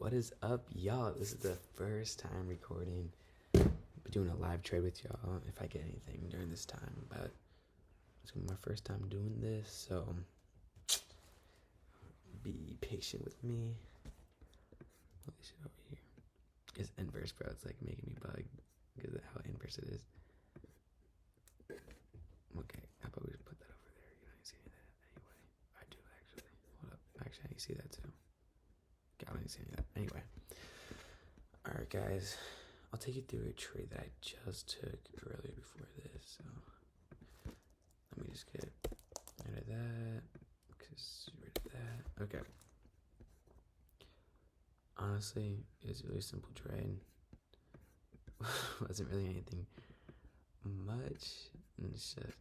What is up, y'all? This is the first time recording, doing a live trade with y'all. If I get anything during this time, but it's gonna be my first time doing this, so be patient with me. Holy shit, over here. It's inverse, bro. It's like making me bug because of how inverse it is. Okay, how about we just put that over there? You don't see any of that anyway. I do actually. Hold up. Actually, I see that too. God, I didn't see any of that. Anyway. Alright, guys. I'll take you through a trade that I just took earlier before this. So, let me just get rid of that. Rid of that. Okay. Honestly, it's a really simple trade. Wasn't really anything much. And it's just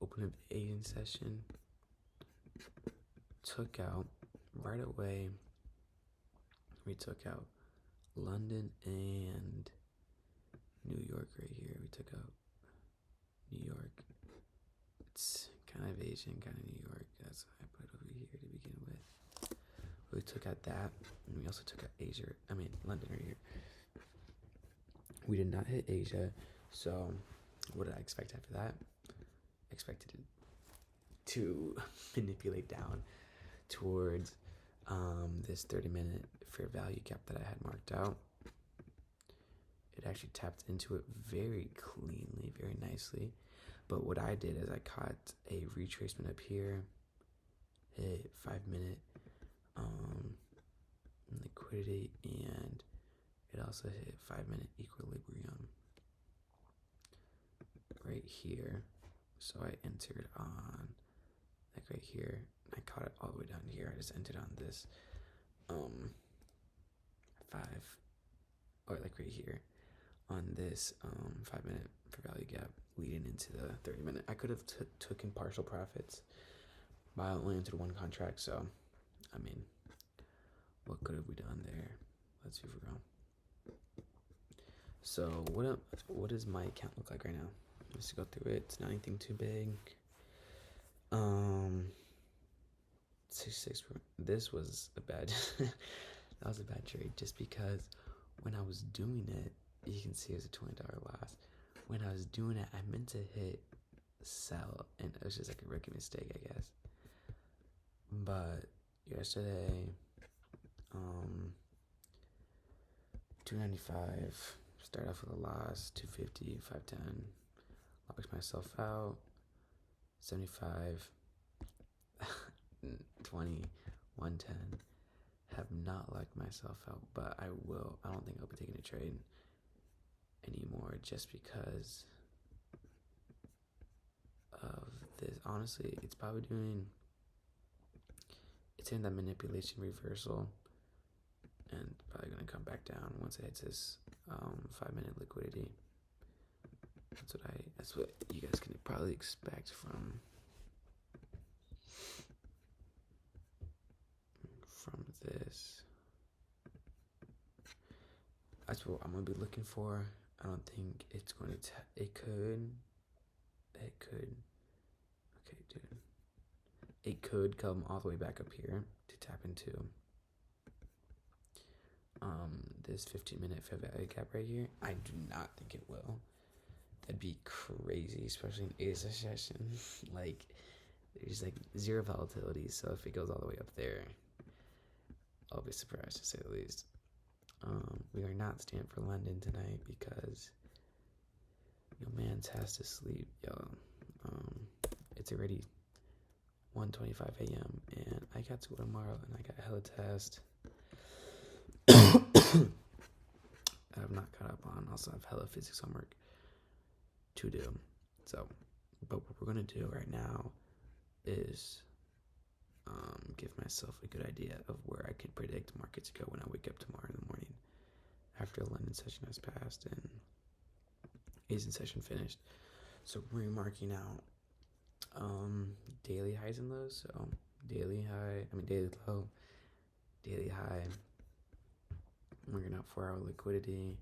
open up the Asian session. Took out right away. We took out London and New York right here. We took out New York. It's kind of Asian, kind of New York. That's what I put over here to begin with. We took out that, and we also took out London right here. We did not hit Asia, so what did I expect after that? I expected it to manipulate down towards this 30-minute fair value gap that I had marked out. It actually tapped into it very cleanly, very nicely. But what I did is I caught a retracement up here, hit 5-minute liquidity, and it also hit 5-minute equilibrium right here. So I entered on like right here. I caught it all the way down here. I just entered on this like right here on this 5-minute fair value gap leading into the 30-minute. I could have taken partial profits, but I only entered one contract, so I mean, what could have we done there? Let's see for real. So what does my account look like right now? Let's go through it. It's not anything too big. 66. This was a bad. That was a bad trade just because when I was doing it, you can see it was a $20 loss. When I was doing it, I meant to hit sell, and it was just like a rookie mistake, I guess. But yesterday, 295. Start off with a loss. 250, 510. Locked myself out. 75. 20, 110. Have not locked myself out, but I will. I don't think I'll be taking a trade anymore just because of this. Honestly, it's probably it's in that manipulation reversal, and probably gonna come back down once it hits this 5-minute liquidity. That's what you guys can probably expect from this. That's what I'm gonna be looking for. I don't think it's going to. It could. Okay, dude. It could come all the way back up here to tap into this 15-minute fair value gap right here. I do not think it will. That'd be crazy, especially in Asia session. Like, there's like zero volatility, so if it goes all the way up there, I'll be surprised to say the least. We are not staying for London tonight because your man's has to sleep, yo. It's already 1:25 a.m. and I got to go tomorrow and I got hella test. I have not caught up on. Also have hella physics homework to do. So, but what we're gonna do right now is give myself a good idea of where I could predict markets go when I wake up tomorrow in the morning after the London session has passed and Asian session finished. So we're marking out daily highs and lows. So daily low, daily high. We're gonna have 4-hour liquidity.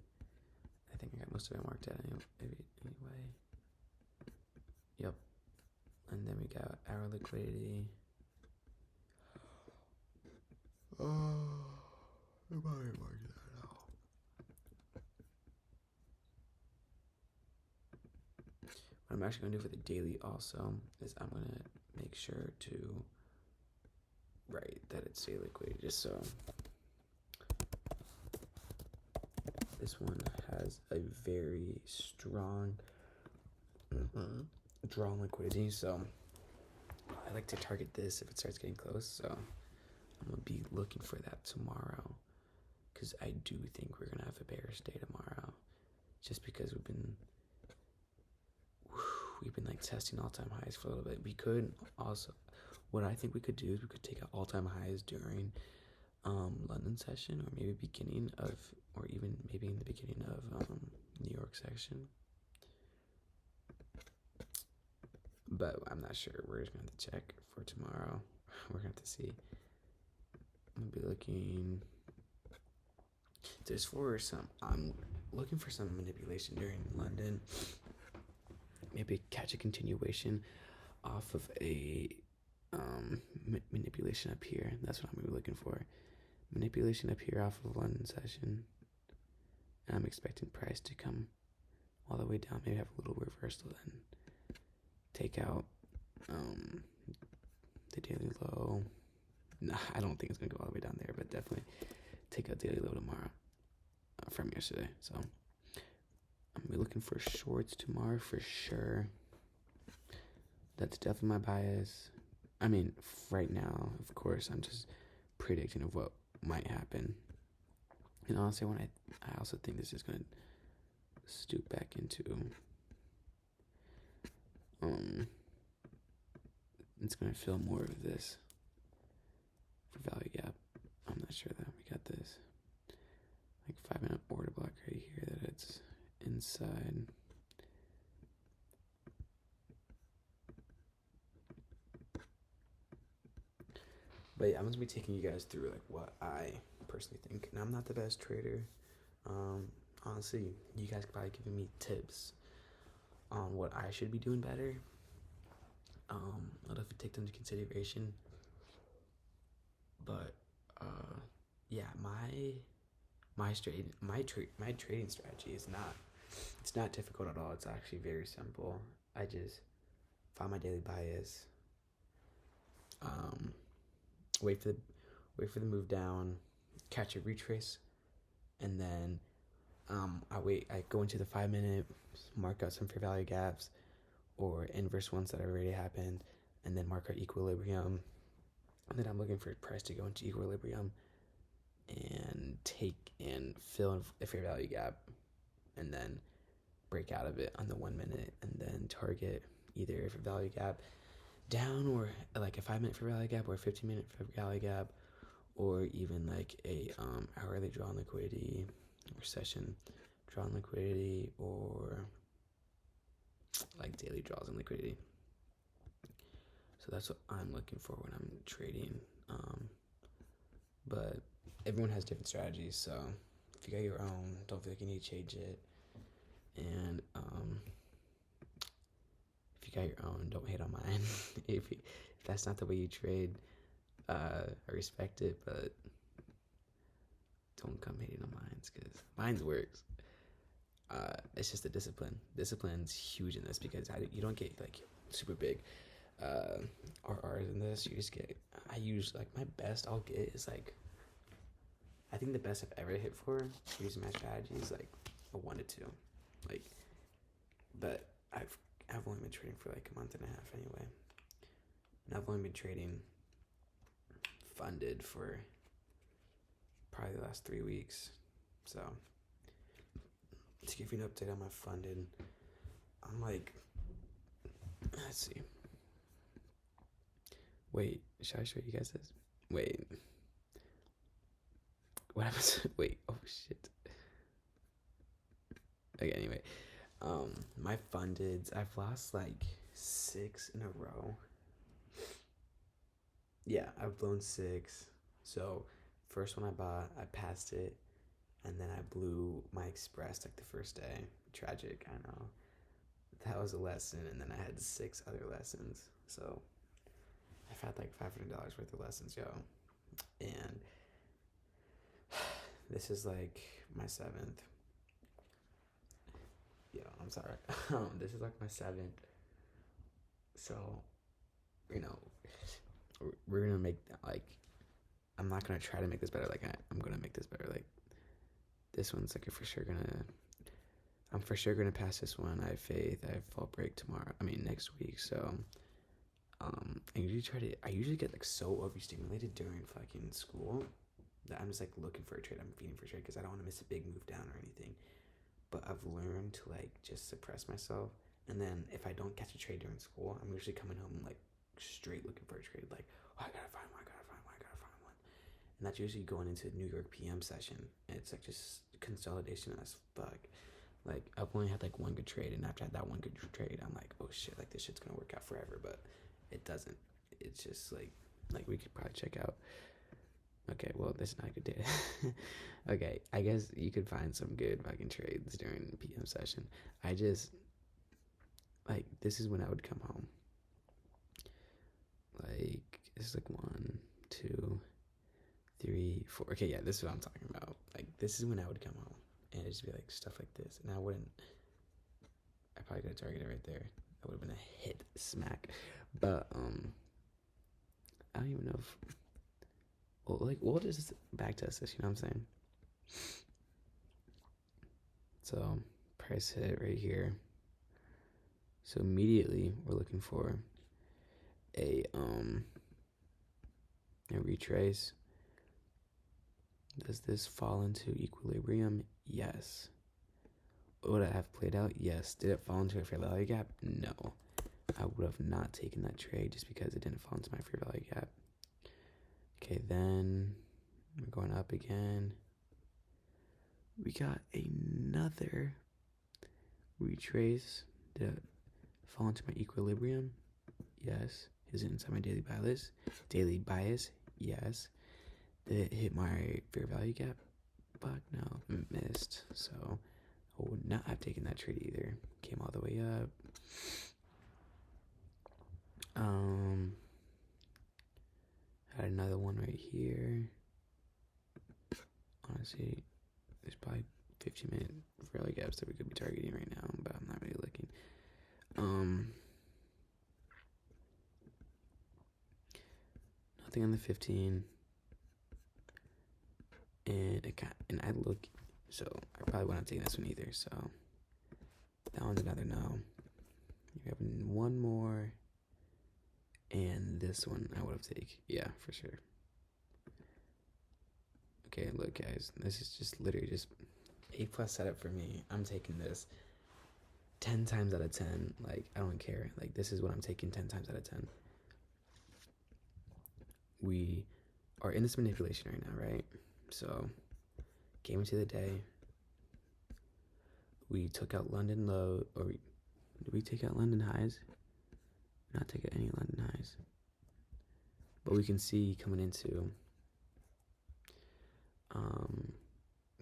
I think I got most of it marked out anyway. Yep. And then we got hour liquidity. Oh, my What I'm actually gonna do for the daily also is I'm gonna make sure to write that it's daily liquidity, just so this one has a very strong draw on liquidity. So I like to target this if it starts getting close. So I'm gonna be looking for that tomorrow, because I do think we're gonna have a bearish day tomorrow, just because we've been like testing all-time highs for a little bit. We could also, what I think we could do is we could take out all-time highs during London session, or maybe beginning of, or even maybe in the beginning of New York session. But I'm not sure. We're just gonna have to check for tomorrow. We're gonna have to see. I'm gonna be looking. I'm looking for some manipulation during London. Maybe catch a continuation off of a manipulation up here. That's what I'm gonna be looking for. Manipulation up here off of London session. And I'm expecting price to come all the way down. Maybe have a little reversal, then take out the daily low. Nah, I don't think it's gonna go all the way down there, but definitely take out daily low tomorrow from yesterday. So I'm gonna be looking for shorts tomorrow for sure. That's definitely my bias. I mean, right now, of course, I'm just predicting of what might happen. And honestly, I also think this is gonna stoop back into it's gonna fill more of this for value gap. I'm not sure that we got this like 5-minute order block right here that it's inside. But yeah, I'm gonna be taking you guys through like what I personally think, and I'm not the best trader. Honestly, you guys could probably giving me tips on what I should be doing better. I'll have to take them into consideration. But yeah, my trading strategy is not difficult at all. It's actually very simple. I just find my daily bias. Wait for the move down, catch a retrace, and then I go into the 5-minute, mark out some fair value gaps or inverse ones that already happened, and then mark out equilibrium. And then I'm looking for price to go into equilibrium and fill in a fair value gap, and then break out of it on the 1-minute, and then target either a fair value gap down, or like a 5-minute fair value gap, or a 15-minute fair value gap, or even like a hourly draw on liquidity, or session draw on liquidity, or like daily draws on liquidity. So that's what I'm looking for when I'm trading. But everyone has different strategies, so if you got your own, don't feel like you need to change it. And if you got your own, don't hate on mine. if that's not the way you trade, I respect it, but don't come hating on mine, because mine works. It's just a discipline. Discipline's huge in this, because you don't get like super big RRs in this. You just get, I use like my best I'll get is like, I think the best I've ever hit for using my strategy is like a 1 to 2, like, but I've only been trading for like a month and a half anyway, and I've only been trading funded for probably the last 3 weeks. So to give you an update on my funded, I'm like, let's see. Wait, should I show you guys this? Wait. What happens? Wait, oh shit. Okay, anyway. My fundeds, I've lost like 6 in a row. Yeah, I've blown 6. So, first one I bought, I passed it, and then I blew my express like the first day. Tragic, I know. That was a lesson, and then I had 6 other lessons. So, I've had like $500 worth of lessons, yo. And this is like my 7th. Yeah, I'm sorry. This is like my seventh. So, you know, we're gonna make like, I'm not gonna try to make this better. Like I'm gonna make this better. Like this one's like I'm for sure gonna pass this one. I have faith. I have fall break tomorrow. I mean next week. So I usually get like so overstimulated during fucking school that I'm just like looking for a trade. I'm feeding for a trade because I don't want to miss a big move down or anything. But I've learned to like just suppress myself. And then if I don't catch a trade during school, I'm usually coming home like straight looking for a trade. Like, oh, I gotta find one, I gotta find one, I gotta find one. And that's usually going into New York PM session. And it's like just consolidation as fuck. Like I've only had like one good trade, and after I had that one good trade, I'm like, oh shit, like this shit's gonna work out forever, but it doesn't. It's just like we could probably check out. Okay, well, this is not a good day. Okay, I guess you could find some good fucking trades during the PM session. I just like this is when I would come home. Like this is like 1, 2, 3, 4. Okay, yeah, this is what I'm talking about. Like this is when I would come home, and it'd just be like stuff like this, and I wouldn't. I probably could have targeted right there. That would have been a hit smack, but I don't even know if. Well, like we'll just back test this. You know what I'm saying? So price hit right here. So immediately we're looking for a retrace. Does this fall into equilibrium? Yes. Would I have played out? Yes. Did it fall into a fair value gap? No. I would have not taken that trade just because it didn't fall into my fair value gap. Okay, then we're going up again. We got another retrace. Did it fall into my equilibrium? Yes. Is it inside my daily bias? Daily bias? Yes. Did it hit my fair value gap? Fuck no, missed. So I would not have taken that trade either. Came all the way up. Had another one right here. Honestly, there's probably 15-minute fair value gaps that we could be targeting right now, but I'm not really looking. Nothing on the 15. And I look, so I probably wouldn't have taken this one either. So that one's another no. You have one more, and this one I would have taken. Yeah, for sure. Okay, look, guys, this is just literally just A+ setup for me. I'm taking this 10 times out of 10. Like I don't care. Like this is what I'm taking 10 times out of 10. We are in this manipulation right now, right? So came into the day. We took out London low, or did we take out London highs? Not take out any London highs. But we can see coming into,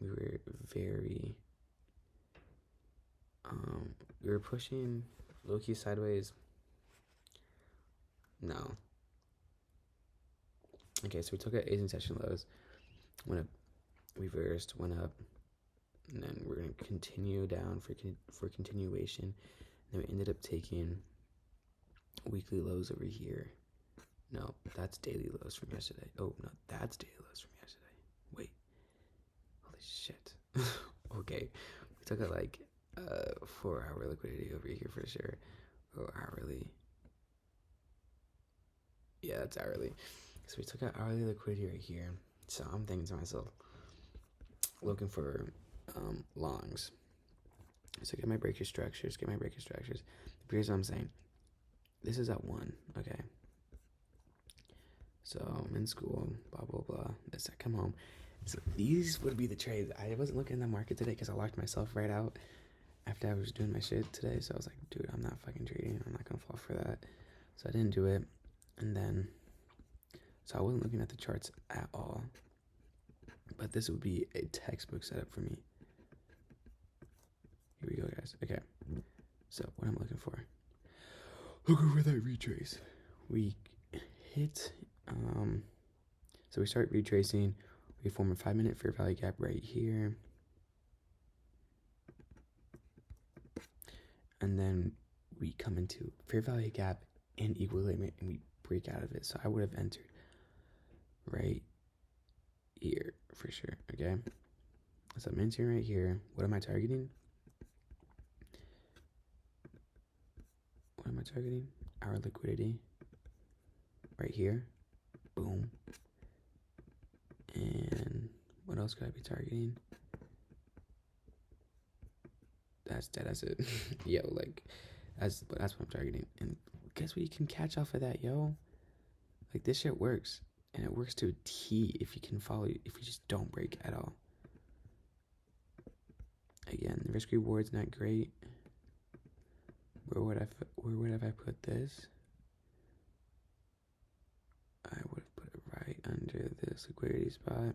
we were very, we were pushing low-key sideways. No. Okay, so we took out Asian session lows, went up, reversed, went up, and then we're going to continue down for continuation. And then we ended up taking weekly lows over here. No, that's daily lows from yesterday. Oh, no, that's daily lows from yesterday. Wait. Holy shit. Okay. We took a 4-hour liquidity over here for sure. Or hourly. Yeah, that's hourly. So we took out hourly liquidity right here. So I'm thinking to myself, looking for longs. So get my breaker structures. Here's what I'm saying. This is at 1, okay? So I'm in school, blah, blah, blah. This, I come home. So these would be the trades. I wasn't looking in the market today because I locked myself right out after I was doing my shit today. So I was like, dude, I'm not fucking trading. I'm not going to fall for that. So I didn't do it. And then, so I wasn't looking at the charts at all. But this would be a textbook setup for me. Here we go, guys. Okay. So what I'm looking for. Looking for that retrace. We hit, so we start retracing. We form a 5-minute fair value gap right here. and then we come into fair value gap and equilibrium, and we break out of it. So I would have entered right here for sure. Okay, so I'm entering right here. What am I targeting? Our liquidity right here. Boom. And what else could I be targeting? That's it. Yo, like that's what I'm targeting. And guess what? You can catch off of that, yo. Like this shit works, and it works to a T if you can follow. If you just don't break at all. Again, the risk reward's not great. Where would have I put this? I would have put it right under this liquidity spot.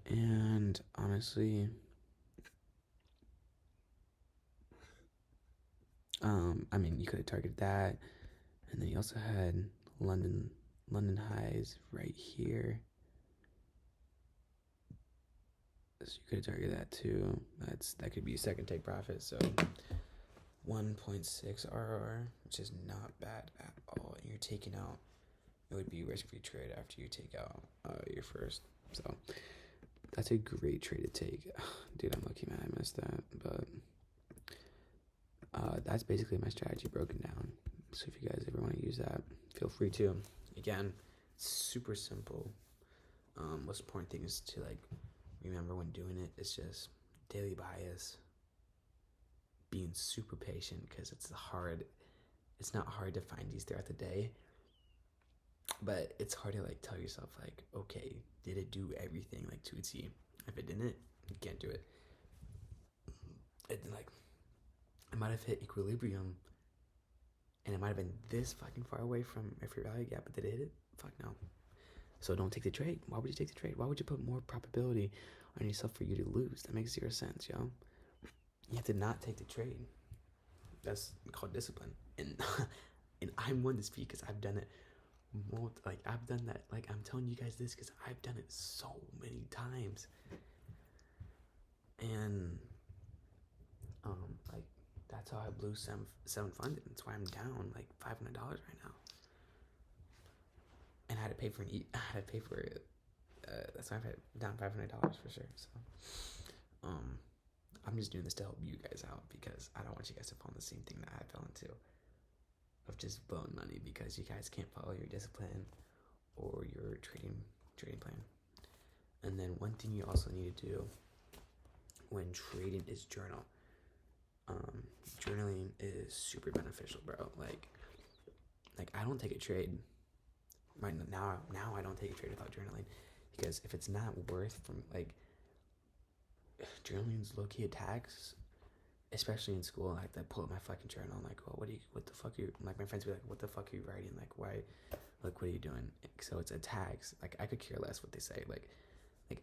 And honestly, I mean, you could have targeted that, and then you also had London highs right here. So you could have targeted that too. That could be a second take profit. So 1.6 RR, which is not bad at all. And you're taking out, it would be risk-free trade after you take out your first. So that's a great trade to take. Dude, I'm lucky, man. I missed that, but that's basically my strategy broken down. So if you guys ever want to use that, feel free to. Again, super simple. Most important thing is to like remember when doing it. It's just daily bias, being super patient, because it's not hard to find these throughout the day, but it's hard to like tell yourself like, okay, did it do everything like to a T? If it didn't, you can't do it. Like I might have hit equilibrium and it might have been this fucking far away from my fair value gap, but did it hit it? Fuck no. So don't take the trade. Why would you take the trade? Why would you put more probability on yourself for you to lose? That makes zero sense, yo. You have to not take the trade. That's called discipline. And and I'm one to speak because I've done it. I've done that. Like, I'm telling you guys this because I've done it so many times. And like that's how I blew seven funded. That's why I'm down like $500 right now. And I had to pay for it. That's why I'm down $500 for sure. So, I'm just doing this to help you guys out because I don't want you guys to fall in the same thing that I fell into, of just blowing money because you guys can't follow your discipline or your trading plan. And then one thing you also need to do when trading is journal. Journaling is super beneficial, bro. Like I don't take a trade right now. I don't take a trade without journaling, because if it's not worth from like journaling's low-key a tax, especially in school. Like I pull up my fucking journal. I'm like, well, what the fuck are you? Like my friends be like, what the fuck are you writing? Like why? Like what are you doing? So it's a tax. Like I could care less what they say. Like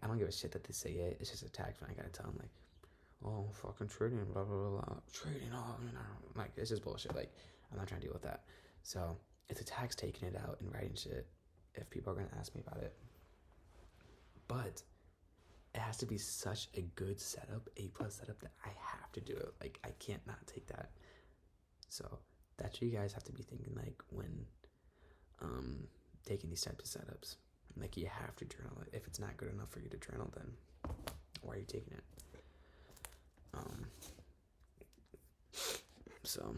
I don't give a shit that they say it. It's just a tax, and I gotta tell them like, oh, fucking trading, blah, blah, blah, blah. Trading, oh, you know, like, it's just bullshit. Like, I'm not trying to deal with that. So, it's a tax taking it out and writing shit if people are going to ask me about it. But it has to be such a good setup, A+ setup, that I have to do it. Like, I can't not take that. So, that's what you guys have to be thinking, like, when taking these types of setups. Like, you have to journal it. If it's not good enough for you to journal, then why are you taking it? So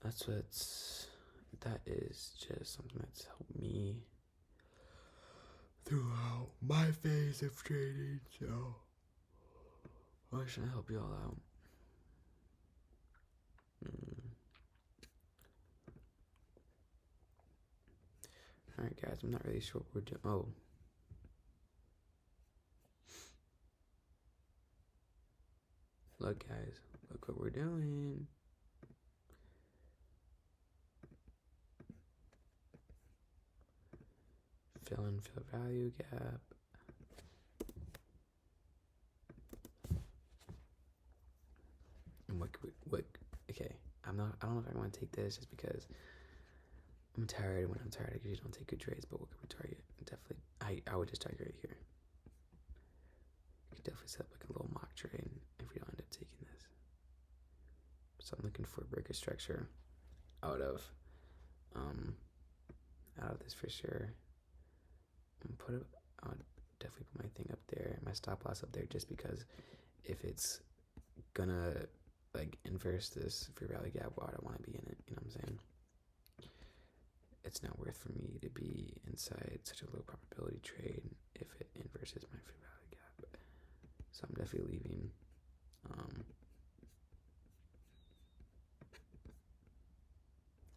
that is just something that's helped me throughout my phase of trading. So why should I help you all out? Alright guys, I'm not really sure what we're doing. Oh, look guys, look what we're doing. Fill in fair value gap. And what okay, I don't know if I want to take this just because I'm tired, and when I'm tired I usually don't take good trades, but what could we target? Definitely I would just target right here. You could definitely set up like a little mock trade if we don't end up taking this. So I'm looking for a breaker structure out of this for sure. And I'll definitely put my thing up there, my stop loss up there, just because if it's gonna like inverse this Fair Value Gap, well, I don't want to be in it. You know what I'm saying? It's not worth for me to be inside such a low probability trade if it inverses my Fair Value Gap. So I'm definitely leaving.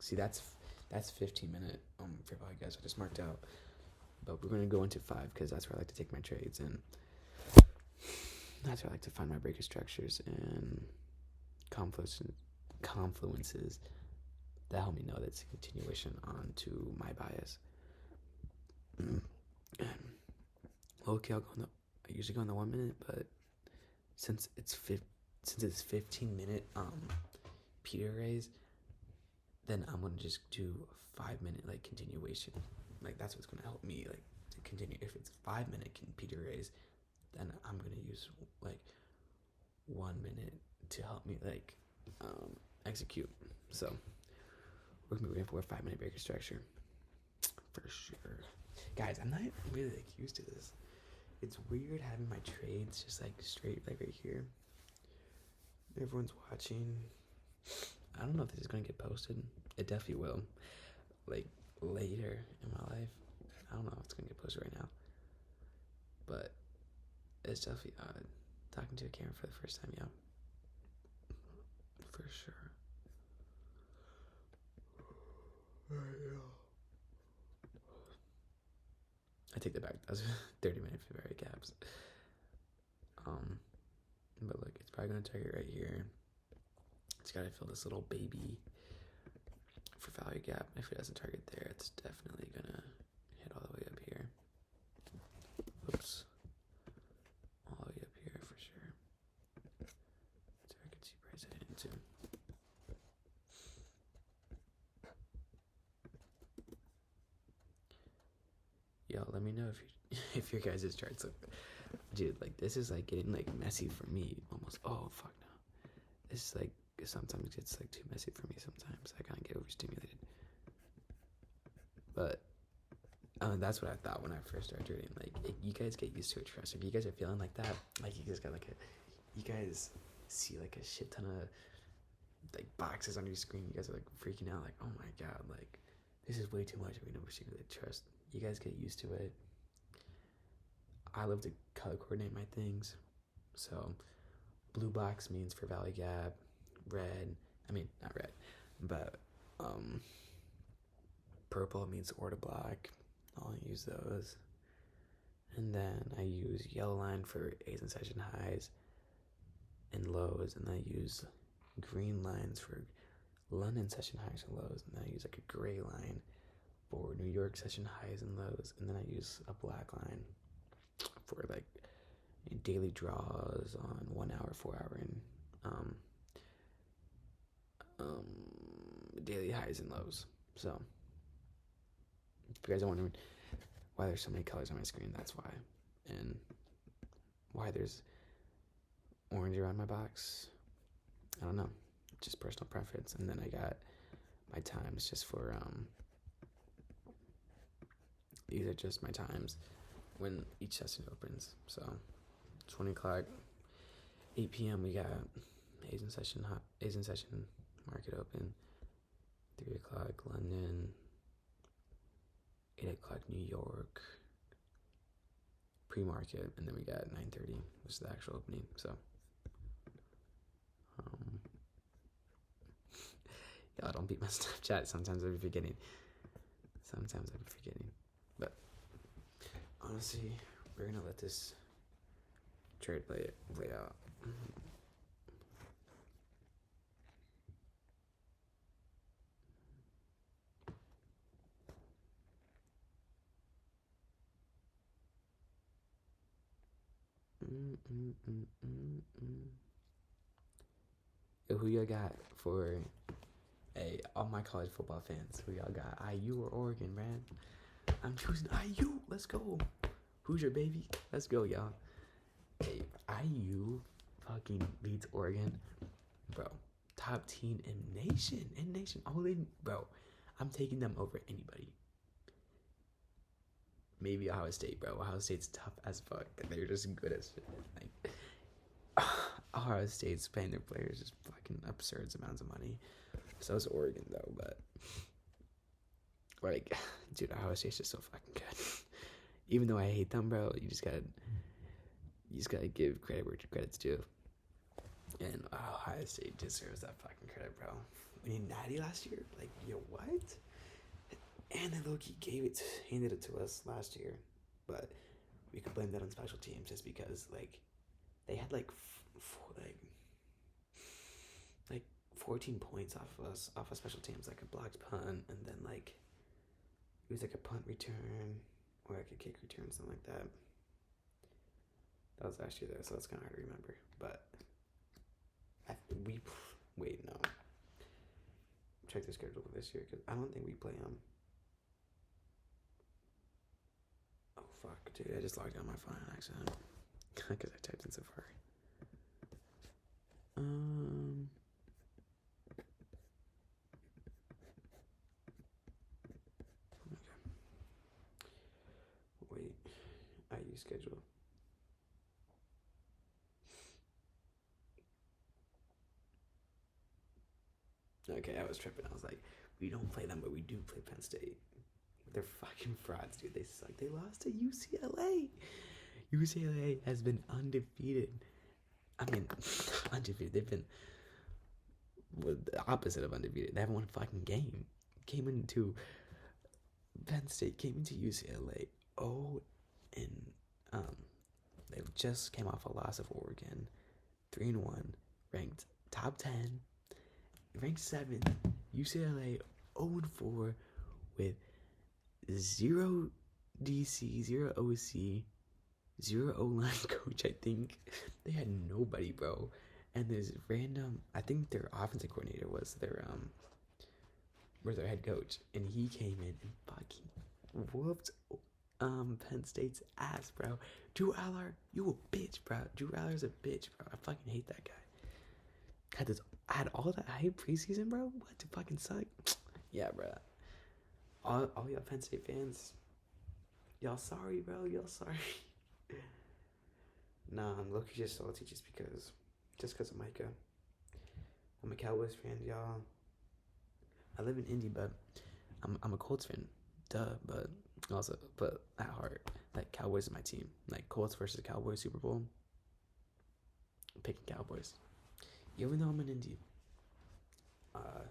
See, that's 15-minute Fair Value Gaps I just marked out. But we're gonna go into 5 because that's where I like to take my trades, and that's where I like to find my breaker structures and confluences that help me know that it's a continuation onto my bias. Okay, I usually go in the 1 minute, but since it's 15-minute Peter raise, then I'm gonna just do a 5-minute like continuation. Like that's what's gonna help me like to continue. If it's 5-minute Peter raise, then I'm gonna use like 1 minute to help me like execute. So we're gonna be waiting for a 5-minute breaker structure for sure. Guys, I'm not really like used to this. It's weird having my trades just like straight like right here. Everyone's watching. I don't know if this is gonna get posted. It definitely will. Like later in my life. I don't know if it's gonna get posted right now. But it's definitely odd talking to a camera for the first time, yeah. For sure. I take that back. That was 30-minute Fair Value Gaps. But look, it's probably gonna target right here. It's gotta fill this little baby for value gap. If it doesn't target there, it's definitely gonna hit all the way up here. Oops. All the way up here for sure. So I can see price heading into. Yo, let me know if your guys' charts look, dude, like this is like getting like messy for me almost. Oh fuck no, this is like sometimes gets like too messy for me sometimes. I kind of get overstimulated, but that's what I thought when I first started trading. Like you guys get used to it, trust. If you guys are feeling like that, like you guys got like you guys see like a shit ton of like boxes on your screen. You guys are like freaking out, like oh my god, like this is way too much. We never secretly trust. You guys get used to it. I love to color coordinate my things. So blue box means for value gap. Red, I mean not red, but purple means order block. I'll use those. And then I use yellow line for A's and session highs and lows, and I use green lines for London session highs and lows, and then I use like a gray line for New York session highs and lows, and then I use a black line for like daily draws on 1 hour, 4 hour, and daily highs and lows. So if you guys are wondering why there's so many colors on my screen, that's why. And why there's orange around my box, I don't know, just personal preference. And then I got my times just for these are just my times when each session opens. So 20 o'clock, 8 p.m. we got A's in session market open. 3 o'clock London, 8 o'clock New York pre-market, and then we got 9:30, which is the actual opening. So y'all don't beat my Snapchat. Sometimes I'll be forgetting. But honestly, we're gonna let this trade play out. Yo, who y'all got for all my college football fans? Who y'all got? IU or Oregon, man? I'm choosing IU. Let's go. Who's your baby? Let's go, y'all. Hey. IU fucking beats Oregon, bro. Top team in nation. All in, bro. I'm taking them over anybody. Maybe Ohio State, bro. Ohio State's tough as fuck. They're just good as shit. Like, Ohio State's paying their players just fucking absurd amounts of money. So is Oregon though, but like, dude, Ohio State's just so fucking good. Even though I hate them, bro, you just gotta give credit where credit's due. And Ohio State deserves that fucking credit, bro. Winning Natty last year, like, yo, what? And they low-key handed it to us last year, but we could blame that on special teams just because, like, they had like 14 points off of special teams, like a blocked punt, and then like it was like a punt return or like a kick return, something like that. That was last year though, so that's kind of hard to remember. But no. Check the schedule for this year because I don't think we play them. Oh fuck, dude! I just logged out my phone on accident because I typed in Safari. Wait, IU schedule. Okay, I was tripping. I was like, we don't play them, but we do play Penn State. They're fucking frauds, dude. They suck. They lost to UCLA. UCLA has been undefeated. I mean, undefeated. They've been the opposite of undefeated. They haven't won a fucking game. Came into Penn State, came into UCLA. Oh, and they just came off a loss of Oregon, 3-1, ranked top 10, ranked 7th. UCLA 0-4 with 0 DC, 0 OC, 0 O-line coach, I think. They had nobody, bro. And there's random, I think their offensive coordinator was their head coach. And he came in and fucking whooped Penn State's ass, bro. Drew Aller, you a bitch, bro. Drew Aller's a bitch, bro. I fucking hate that guy. I had all that hype preseason, bro. What, to fucking suck? Yeah, bro. All y'all Penn State fans, y'all sorry, bro. Y'all sorry. Nah, I'm low-key just salty just because of Micah. I'm a Cowboys fan, y'all. I live in Indy, but I'm a Colts fan. Duh, but at heart, that Cowboys is my team. Like Colts versus Cowboys Super Bowl. I'm picking Cowboys. Even though I'm in Indy.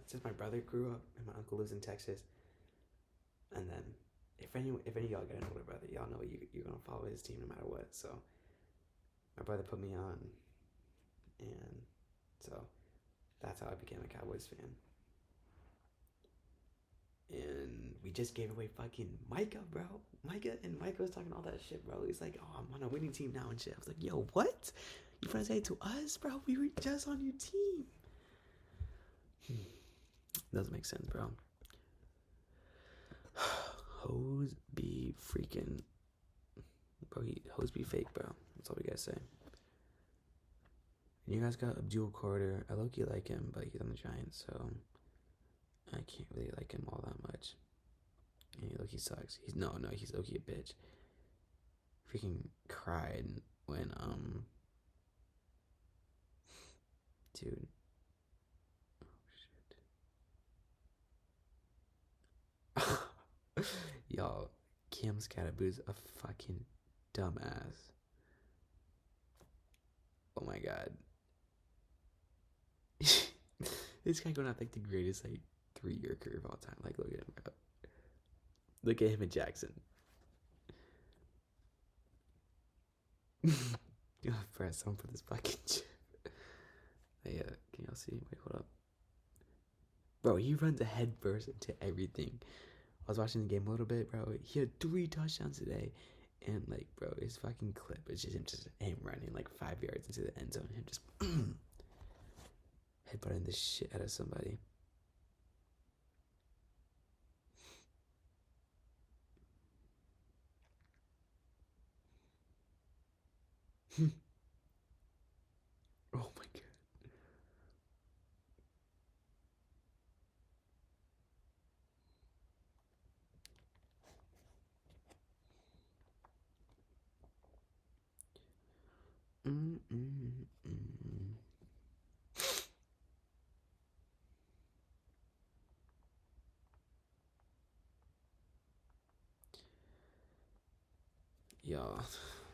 Since my brother grew up and my uncle lives in Texas, and then if any of y'all got an older brother, y'all know you're gonna follow his team no matter what. So my brother put me on, and so that's how I became a Cowboys fan. And we just gave away fucking Micah, bro. Micah was talking all that shit, bro. He's like, oh, I'm on a winning team now and shit. I was like, yo, what? You trying to say it to us, bro? We were just on your team. Doesn't make sense, bro. Hoes be freaking, bro. Hoes be fake, bro. That's all we gotta say. And you guys got Abdul Carter. I low-key like him, but he's on the Giants, so I can't really like him all that much. And he low-key sucks. He's low-key a bitch. Freaking cried when dude. Oh shit. Y'all, Cam Scatterboo's a fucking dumbass. Oh my god. This guy gonna have like the greatest like 3-year career of all time. Like, look at him, bro. Look at him and Jackson. Press on for this fucking chip. Hey, can y'all see? Wait, hold up. Bro, he runs head first into everything. I was watching the game a little bit, bro. He had 3 touchdowns today. And, like, bro, his fucking clip is just him running, like, 5 yards into the end zone. Him just headbutting the shit out of somebody. Y'all,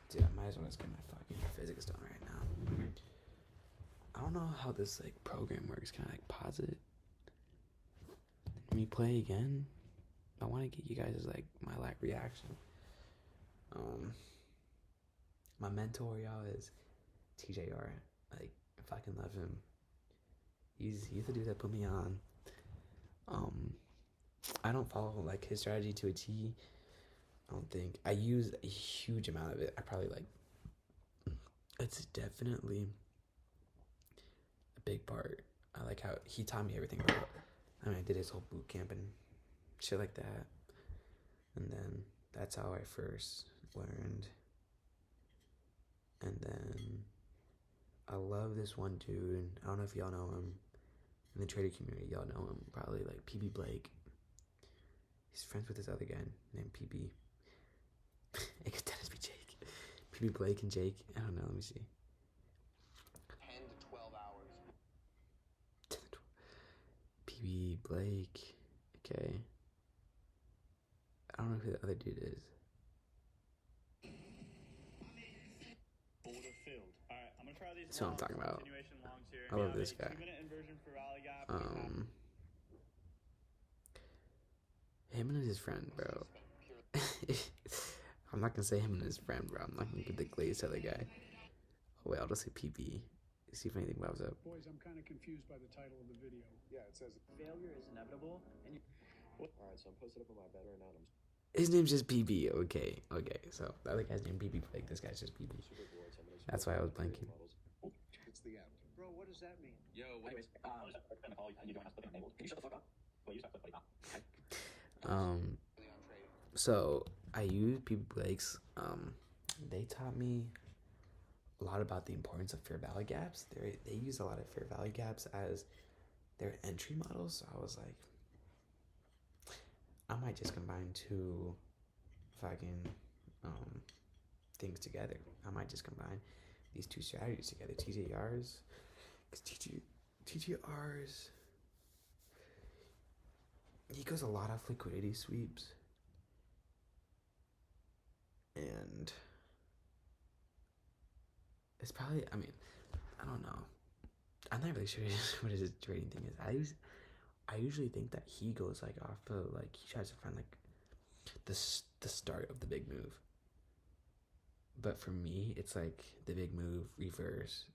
dude, I might as well just get my fucking physics done right now. I don't know how this like program works. Can I like pause it? Let me play again. I want to get you guys like my like reaction. My mentor, y'all, is TJR. Like, I fucking love him. He's the dude that put me on. I don't follow like his strategy to a T. I don't think I use a huge amount of it. I probably like. It's definitely a big part. I like how he taught me everything about. I mean, I did his whole boot camp and shit like that, and then that's how I first learned. And then I love this one dude. I don't know if y'all know him. In the trader community, y'all know him probably, like PB Blake. He's friends with this other guy named PB. It could Dennis be Jake. PB Blake and Jake. I don't know. Let me see. 10 to 12 hours. PB Blake. Okay. I don't know who the other dude is. That's what I'm talking about. I love this guy. Him and his friend, bro. I'm not gonna say him and his friend, bro. I'm not gonna give the glaze to the other guy. Oh, wait, I'll just say PB. See if anything pops up. Boys, I'm kind of confused by the title of the video. Yeah, it says failure is inevitable. And alright, so I'm posted up on my bed right now. His name's just PB. Okay. So the other guy's named PB Blake. This guy's just PB. That's why I was blanking. It's the end. Bro, what does that mean? Yo, anyways, can you shut the fuck up? Well, you start flipping out. So I use PB Blake's. They taught me a lot about the importance of fair value gaps. They use a lot of fair value gaps as their entry models. So I was like, I might just combine two fucking things together. I might just combine these two strategies together. TJR's, because TJR's, he goes a lot of liquidity sweeps, and it's probably, I mean, I don't know. I'm not really sure what his trading thing is. I usually think that he goes like off of like he tries to find like the start of the big move. But for me, it's like the big move, reverse,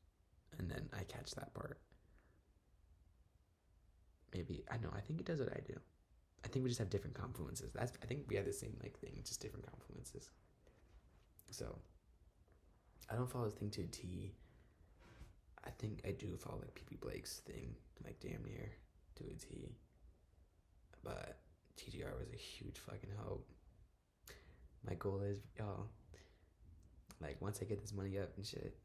and then I catch that part. Maybe I think he does what I do. I think we just have different confluences. I think we have the same like thing, just different confluences. So I don't follow his thing to a T. I think I do follow like PB Blake's thing, like damn near to a T. But TGR was a huge fucking help. My goal is, y'all, like once I get this money up and shit,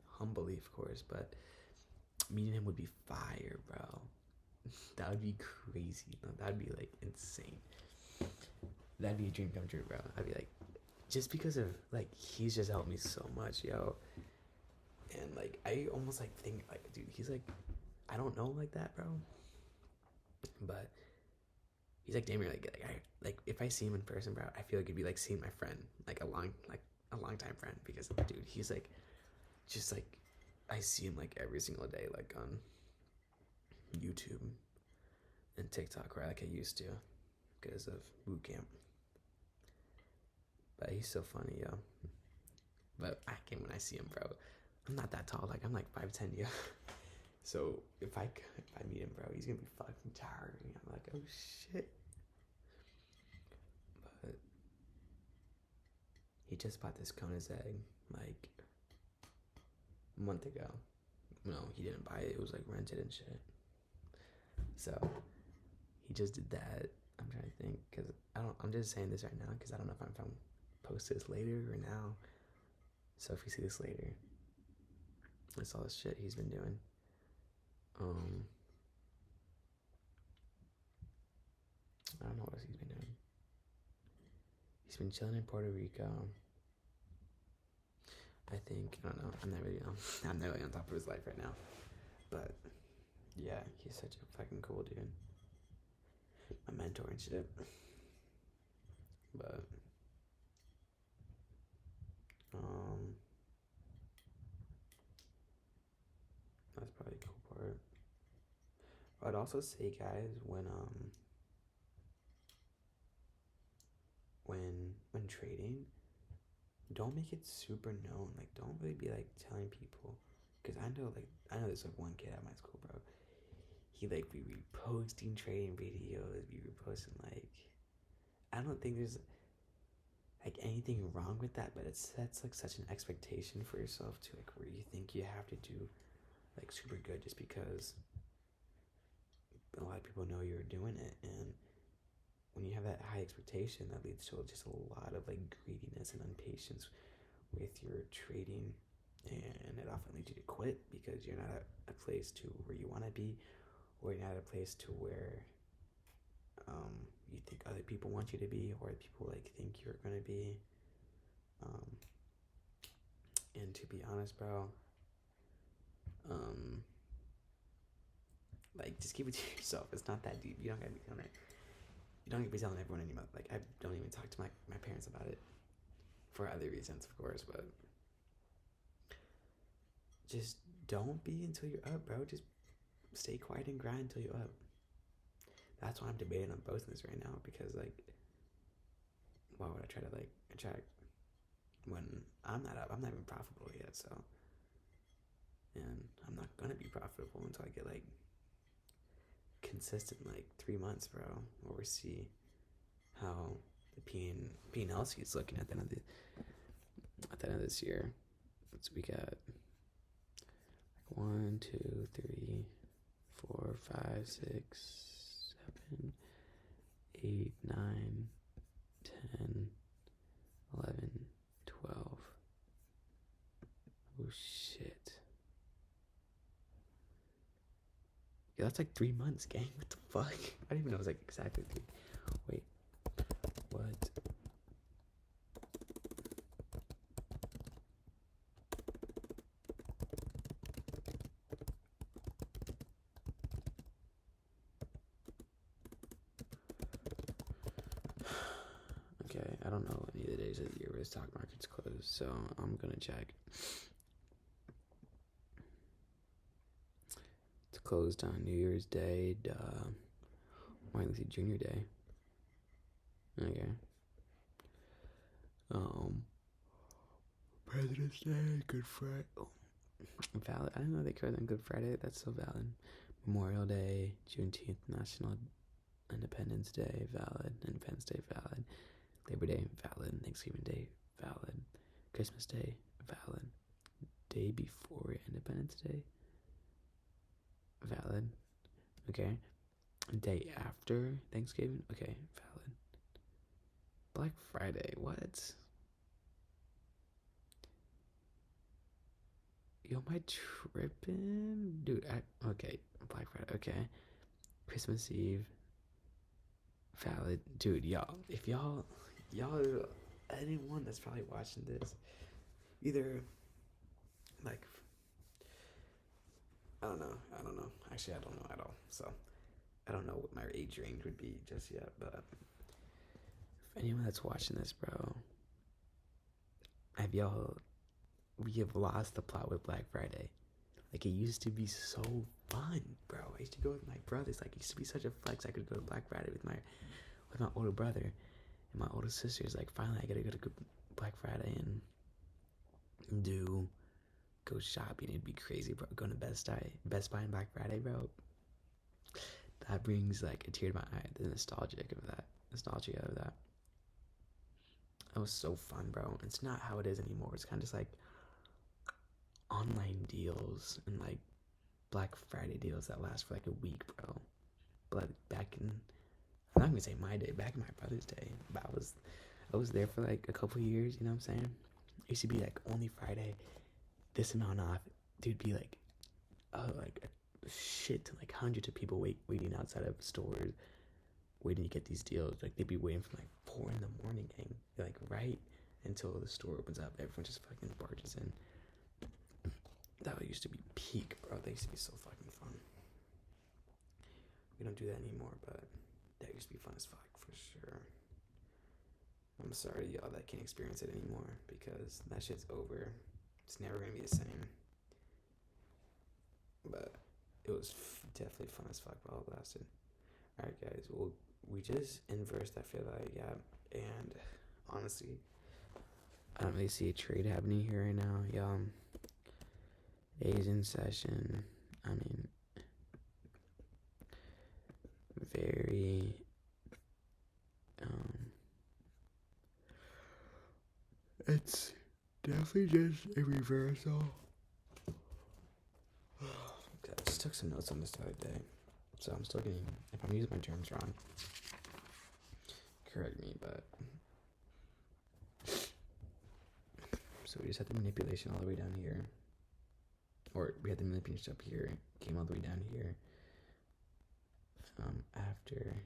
humbly of course, but meeting him would be fire, bro. That would be crazy. That would be like insane. That'd be a dream come true, bro. I'd be like, just because of like he's just helped me so much, yo. And like I almost like think like, dude, he's like, I don't know like that, bro. But he's like damn near like if I see him in person, bro, I feel like it'd be like seeing my friend, like a long time friend, because dude, he's like just like I see him like every single day, like on YouTube and TikTok, right, like I used to because of boot camp. But he's so funny, yo. But when I see him, bro, I'm not that tall, like I'm like 5'10", yo. So if I meet him, bro, he's gonna be fucking towering. I'm like, oh shit. But he just bought this Koenigsegg like a month ago. No, he didn't buy it. It was like rented and shit. So he just did that. I'm trying to think because I'm just saying this right now because I don't know if I'm gonna post this later or now. So if you see this later, that's all this shit he's been doing. I don't know what else he's been doing. He's been chilling in Puerto Rico. I think, I don't know. I'm not really on top of his life right now. But yeah, he's such a fucking cool dude. My mentor and shit. But also say, guys, when trading, don't make it super known. Like, don't really be like telling people, because I know there's like one kid at my school, bro. He like be reposting trading videos, be reposting like, I don't think there's like anything wrong with that, but it sets like such an expectation for yourself to like where you think you have to do like super good just because a lot of people know you're doing it. And when you have that high expectation, that leads to just a lot of like greediness and impatience with your trading, and it often leads you to quit because you're not at a place to where you want to be, or you're not at a place to where you think other people want you to be, or people like think you're gonna be. um, and to be honest, bro, like just keep it to yourself. It's not that deep. You don't gotta be telling it. You don't need to be telling everyone anymore. Like, I don't even talk to my parents about it for other reasons, of course, but just don't be until you're up, bro. Just stay quiet and grind until you're up. That's why I'm debating on both of this right now, because like, why would I try to like attract when I'm not up? I'm not even profitable yet, so, and I'm not gonna be profitable until I get like consistent like 3 months, bro, where we see how the P&L is looking at the end of this year. So we got like 1, 2, 3, 4, 5, 6, 7, 8, 9, 10, 11, 12. Oh shit. Yeah, that's like 3 months, gang. What the fuck? I didn't even know it was like exactly 3. Wait. What? Okay, I don't know any of the days of the year where the stock market's closed, so I'm gonna check. It's closed on New Year's Day, Martin Luther Jr. Day. Okay. President's Day, Good Friday. Oh, valid. I didn't know they covered on Good Friday. That's so valid. Memorial Day, Juneteenth, National Independence Day, valid. Independence Day, valid. Labor Day, valid. Thanksgiving Day, valid. Christmas Day, valid. Day before Independence Day, valid. Okay. Day after Thanksgiving, okay, valid. Black Friday, what? Yo, am I tripping? Dude, okay, Black Friday, okay. Christmas Eve, valid. Dude, if y'all, anyone that's probably watching this, either, like, I don't know. Actually, I don't know at all, so I don't know what my age range would be just yet, but if anyone that's watching this, bro, we have lost the plot with Black Friday. Like, it used to be so fun, bro. I used to go with my brothers. Like, it used to be such a flex. I could go to Black Friday with my older brother and my older sisters. Like, finally, I gotta go to Black Friday and go shopping. It'd be crazy, bro. Going to Best Buy on Black Friday, bro. That brings like a tear to my eye. The nostalgia of that. It was so fun, bro. It's not how it is anymore. It's kind of just like online deals and like Black Friday deals that last for like a week, bro. But back in, I'm not gonna say my day, back in my brother's day, but I was there for like a couple years, you know what I'm saying? It used to be like only Friday, this amount off. Dude, be like a shit, like hundreds of people waiting outside of stores, waiting to get these deals. Like, they'd be waiting from like 4 in the morning, gang. Like, right until the store opens up, everyone just fucking barges in. That used to be peak, bro. That used to be so fucking fun. We don't do that anymore, but that used to be fun as fuck for sure. I'm sorry, y'all, that can't experience it anymore, because that shit's over. It's never gonna be the same. But it was definitely fun as fuck while it lasted. All right, guys. Well, we just inversed. I feel like, yeah. And honestly, I don't really see a trade happening here right now. Yeah. Asian session. I mean, very. It's definitely just a reversal. I just took some notes on this the other day, so I'm still getting. If I'm using my terms wrong, correct me. But so we just had the manipulation all the way down here, or we had the manipulation up here, came all the way down here. After.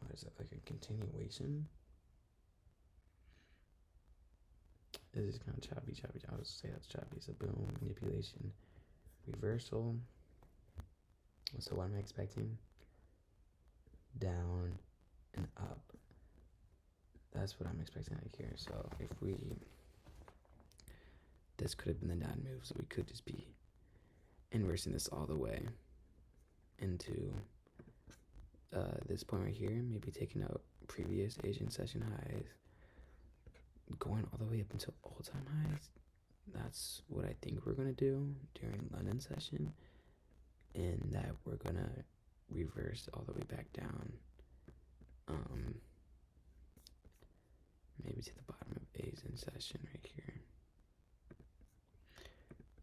Oh, is that like a continuation? This is kind of choppy. I would say that's choppy. So boom, manipulation, reversal. So what am I expecting? Down and up. That's what I'm expecting out here. So if we, this could have been the down move. So we could just be inversing this all the way into this point right here. Maybe taking out previous Asian session highs, going all the way up until all-time highs. That's what I think we're gonna do during London session, and that we're gonna reverse all the way back down. Maybe to the bottom of Asian session right here.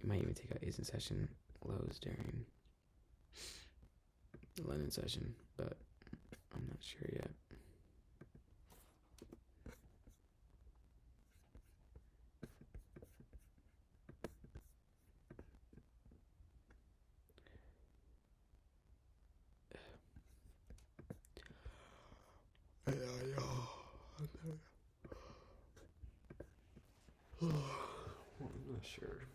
We might even take out Asian session lows during the London session, but I'm not sure yet. I'm not sure.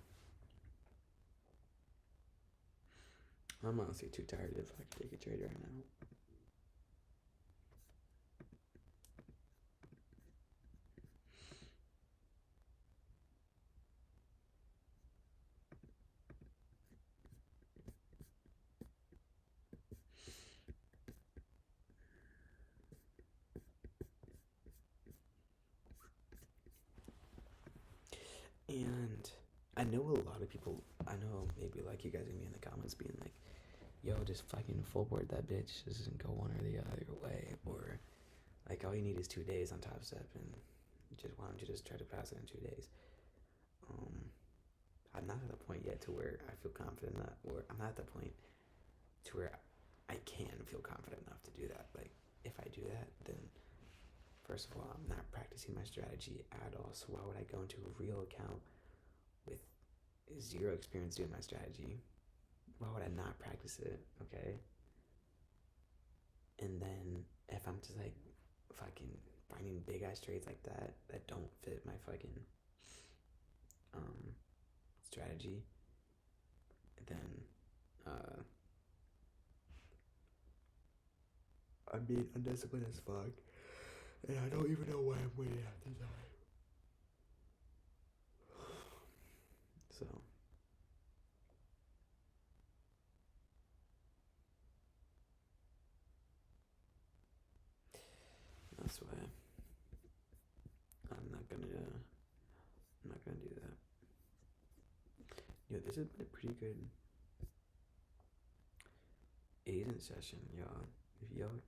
I'm honestly too tired if I could take a trade right now. And I know a lot of people, I know maybe like you guys are gonna be in the comments being like, yo, just fucking full board that bitch. This doesn't go one or the other way. Or like all you need is 2 days on Top Step, and just why don't you just try to pass it in 2 days? I'm not at the point yet to where I feel confident enough, or I'm not at the point to where I can feel confident enough to do that. Like if I do that, then first of all, I'm not practicing my strategy at all. So why would I go into a real account with zero experience doing my strategy? Why would I not practice it? Okay. And then if I'm just like fucking finding big ass trades like that that don't fit my fucking strategy, then I'm being undisciplined as fuck, and I don't even know why I'm waiting at the time. So that's why I'm not gonna do that. Yo, this has been a pretty good Asian session, y'all. If y'all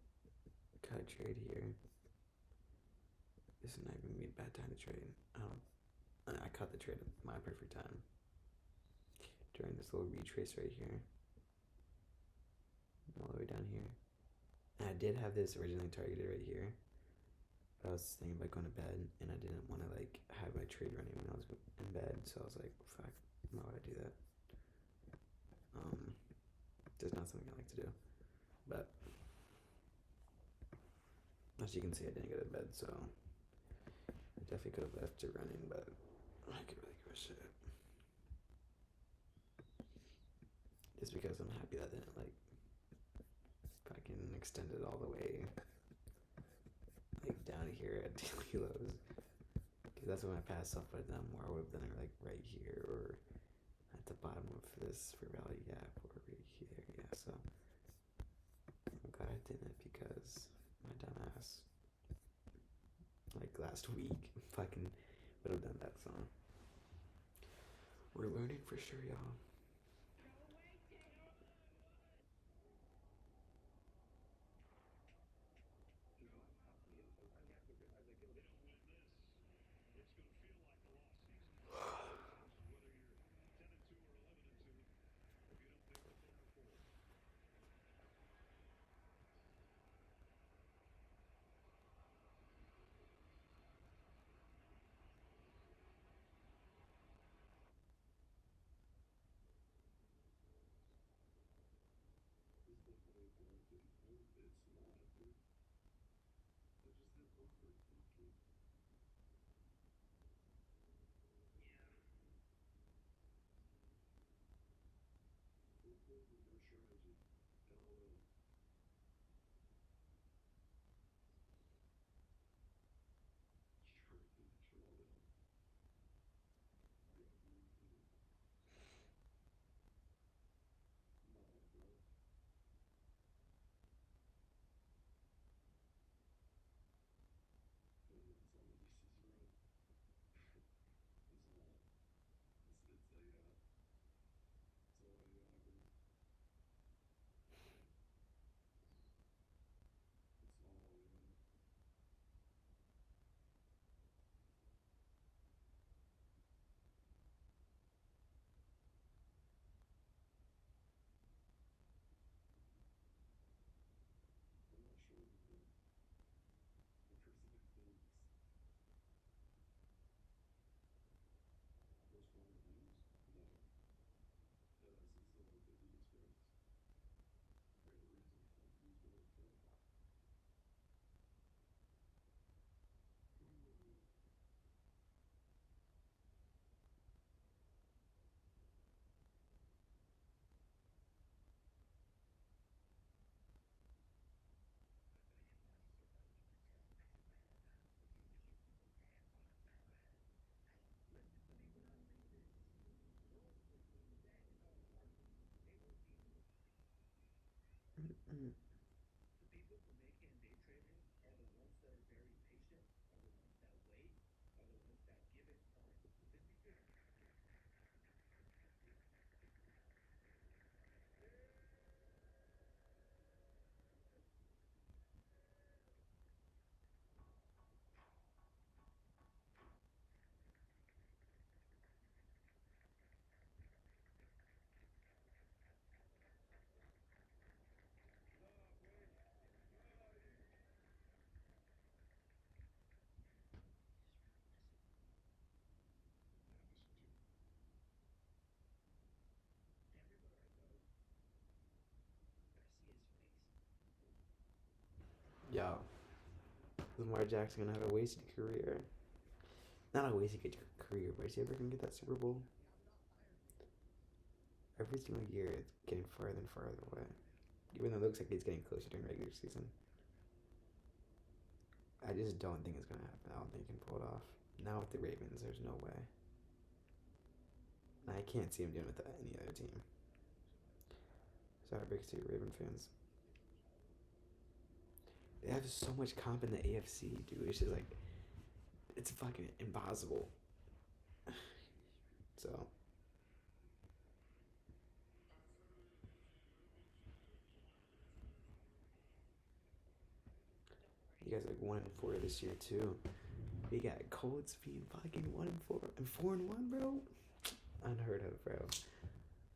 cut a trade here, this is not gonna be a bad time to trade. I cut the trade at my perfect time during this little retrace right here, all the way down here. And I did have this originally targeted right here, but I was thinking about going to bed, and I didn't want to like have my trade running when I was in bed, so I was like, fuck, why would I do that? Just not something I like to do. But as you can see, I didn't go to bed, so I definitely could have left it running, but I could really give a shit. Just because I'm happy that I didn't like fucking extend it all the way like down here at daily lows, because that's also want to pass up with them where I would have done it like right here or at the bottom of this for value gap or right here. Yeah, so I'm glad I didn't because my dumbass like last week fucking would have done that. So we're learning for sure, y'all. Yo, Lamar Jackson gonna have a wasted career. Not a wasted career, but is he ever gonna get that Super Bowl? Every single year, it's getting farther and farther away. Even though it looks like he's getting closer during regular season. I just don't think it's gonna happen. I don't think he can pull it off. Now with the Ravens, there's no way. And I can't see him doing it with any other team. Sorry, big State Raven fans. They have so much comp in the AFC, dude. It's just like, it's fucking impossible. So, you guys are like 1-4 this year too. We got Colts being fucking 1-4 and 4-1, bro. Unheard of, bro.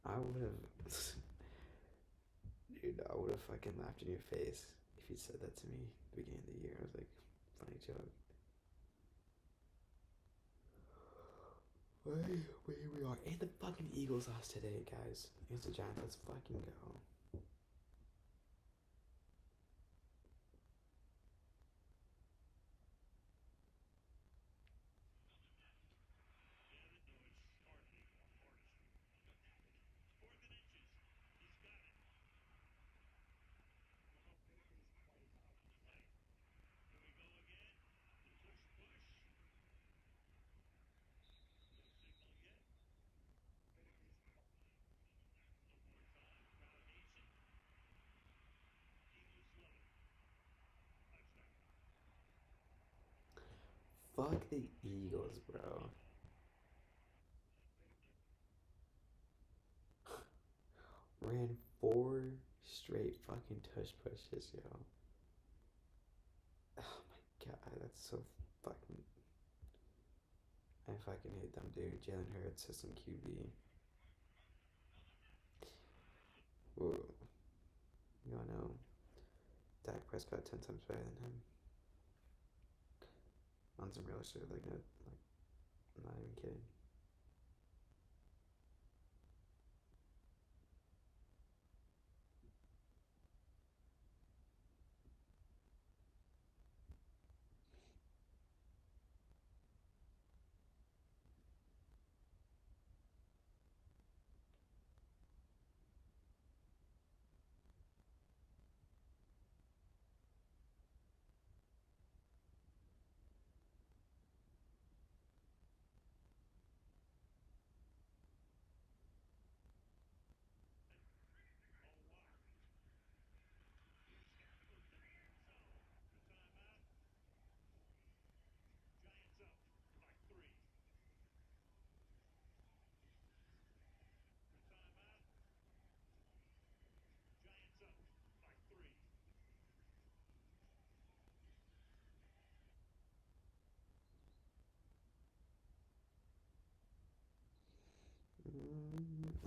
I would have, dude. I would have fucking laughed in your face if you said that to me at the beginning of the year. I was like, funny joke. Wait, we are. And the fucking Eagles lost today, guys. Against the Giants. Let's fucking go. Fuck the Eagles, bro. Ran 4 straight fucking tush pushes, yo. Oh my god, that's so fucking. I fucking hate them, dude. Jalen Hurts, system QB. Whoa. You don't know. Dak Prescott 10 times better than him. On some real shit, like, I'm not even kidding.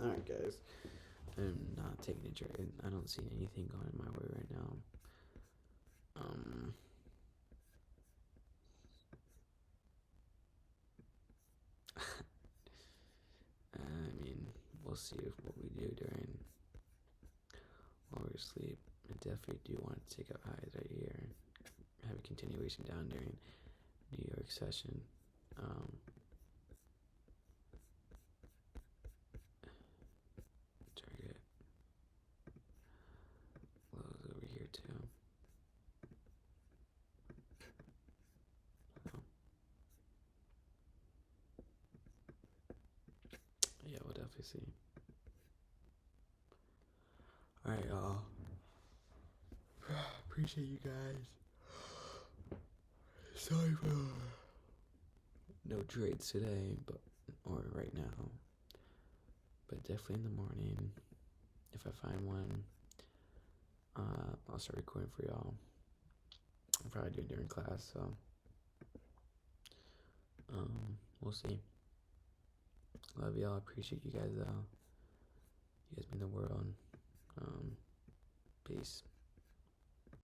Alright, guys. I'm not taking a trade. I don't see anything going my way right now. I mean, we'll see what we do while we're asleep. I definitely do want to take out highs right here. Have a continuation down during New York session. Target lows over here too. So, yeah, we'll definitely see. Alright, y'all. Appreciate you guys. Sorry for no trades today, or right now. But definitely in the morning, if I find one, I'll start recording for y'all. I'll probably do it during class, so we'll see. Love y'all. Appreciate you guys though. You guys mean the world. Peace.